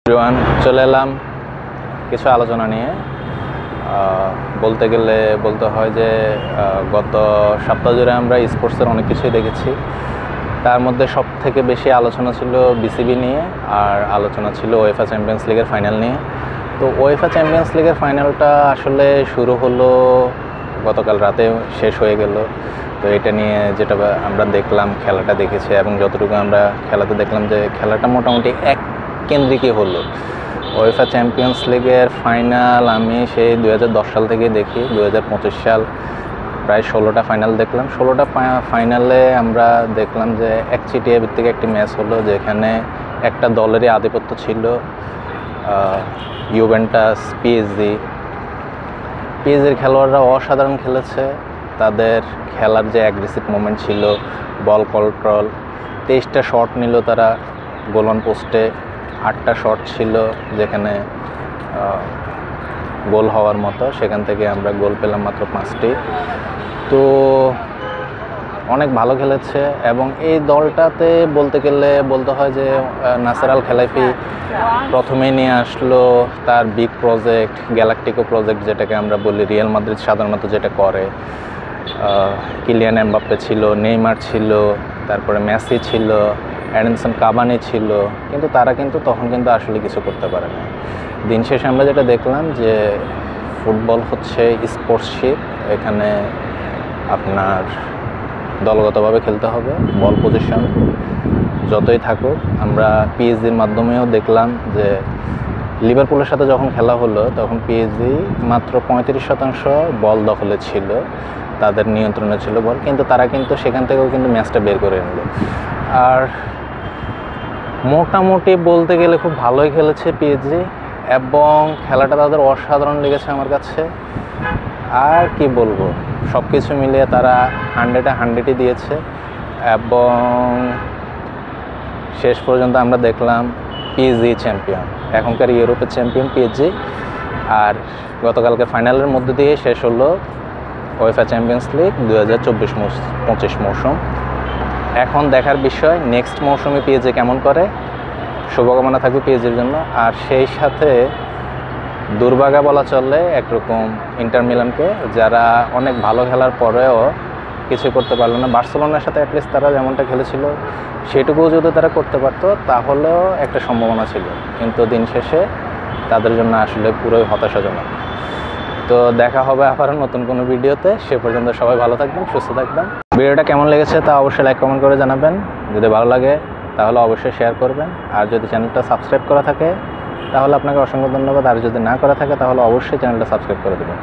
Everyone, চলে এলাম কিছু আলোচনা নিয়ে। বলতে গেলে বলতে হয় যে গত সপ্তাহ জুড়ে আমরা স্পোর্টসের অনেক কিছুই দেখেছি। তার মধ্যে সব থেকে বেশি আলোচনা ছিল বিসিবি নিয়ে, আর আলোচনা ছিল ওয়েফা চ্যাম্পিয়ন্স লিগের ফাইনাল নিয়ে। তো ওয়েফা চ্যাম্পিয়ন্স লিগের ফাইনালটা আসলে শুরু হলো গতকাল রাতে, শেষ হয়ে গেল। তো এটা নিয়ে যেটা আমরা দেখলাম, খেলাটা দেখেছি, এবং যতটুকু আমরা খেলাতে দেখলাম যে খেলাটা মোটামুটি এক কেন্দ্রিকই হলো। ওয়েফা চ্যাম্পিয়ন্স লিগের ফাইনাল আমি সেই 2010 সাল থেকে দেখি, 2025 সাল প্রায় 16টা ফাইনাল দেখলাম। 16টা ফাইনালে আমরা দেখলাম যে একচেটিয়া ভিত্তিক একটি ম্যাচ হলো, যেখানে একটা দলেরই আধিপত্য ছিল, ইউভেন্টাস, পিএসজির খেলোয়াড়রা অসাধারণ খেলেছে। তাদের খেলার যে অ্যাগ্রেসিভ মোমেন্ট ছিল, বল কন্ট্রোল, 23টা শট নিল তারা গোল পোস্টে, 8টা শট ছিল যেখানে গোল হওয়ার মতো, সেখান থেকে আমরা গোল পেলাম মাত্র 5টি। তো অনেক ভালো খেলেছে, এবং এই দলটাতে বলতে গেলে বলতে হয় যে নাসের আল খেলাইফি প্রথমেই নিয়ে আসলো তার বিগ প্রজেক্ট, গ্যালাকটিকো প্রজেক্ট যেটাকে আমরা বলি, রিয়াল মাদ্রিদ সাধারণত যেটা করে। কিলিয়ান এমবাপ্পে ছিল, নেইমার ছিল, তারপরে মেসি ছিল, এডিনসন কাভানি ছিল, কিন্তু তারা তখন আসলে কিছু করতে পারে না। দিন শেষে আমরা যেটা দেখলাম যে ফুটবল হচ্ছে স্পোর্টসশিপ, এখানে আপনার দলগতভাবে খেলতে হবে, বল পজিশন যতই থাকুক। আমরা পিএসজির মাধ্যমেও দেখলাম যে লিভারপুলের সাথে যখন খেলা হলো তখন পিএসজি মাত্র 35% বল দখলে ছিল, তাদের নিয়ন্ত্রণে ছিল বল, কিন্তু তারা সেখান থেকেও ম্যাচটা বের করে নিল। আর মোটামুটি বলতে গেলে খুব ভালোই খেলেছে পিএসজি, এবং খেলাটা তাদের অসাধারণ লেগেছে আমার কাছে। আর কি বলবো, সব কিছু মিলিয়ে তারা 100-100ই দিয়েছে, এবং শেষ পর্যন্ত আমরা দেখলাম পিএসজি চ্যাম্পিয়ন, এখনকার ইউরোপের চ্যাম্পিয়ন পিএসজি। আর গতকালকে ফাইনালের মধ্যে দিয়ে শেষ হলো ওয়েফা চ্যাম্পিয়ন্স লিগ 2024-25 মৌসুম। এখন দেখার বিষয় নেক্সট মৌসুমে পিএসজি কেমন করে। শুভকামনা থাকবে পিএসজির জন্য। আর সেই সাথে দুর্ভাগা বলা চলে একরকম ইন্টার মিলানকে, যারা অনেক ভালো খেলার পরেও কিছু করতে পারলো না। বার্সেলোনার সাথে অ্যাটলিস্ট তারা যেমনটা খেলেছিল সেটুকুও যদি তারা করতে পারতো তাহলেও একটা সম্ভাবনা ছিল, কিন্তু দিন শেষে তাদের জন্য আসলে পুরোই হতাশাজনক। তো দেখা হবে আবার নতুন কোনো ভিডিওতে। সে পর্যন্ত সবাই ভালো থাকবেন, সুস্থ থাকবেন। ভিডিওটা কেমন লেগেছে তা অবশ্যই লাইক কমেন্ট করে জানাবেন। যদি ভালো লাগে তাহলে অবশ্যই শেয়ার করবেন, আর যদি চ্যানেলটা সাবস্ক্রাইব করা থাকে তাহলে আপনাকে অসংখ্য ধন্যবাদ, আর যদি না করা থাকে তাহলে অবশ্যই চ্যানেলটা সাবস্ক্রাইব করে দেবেন।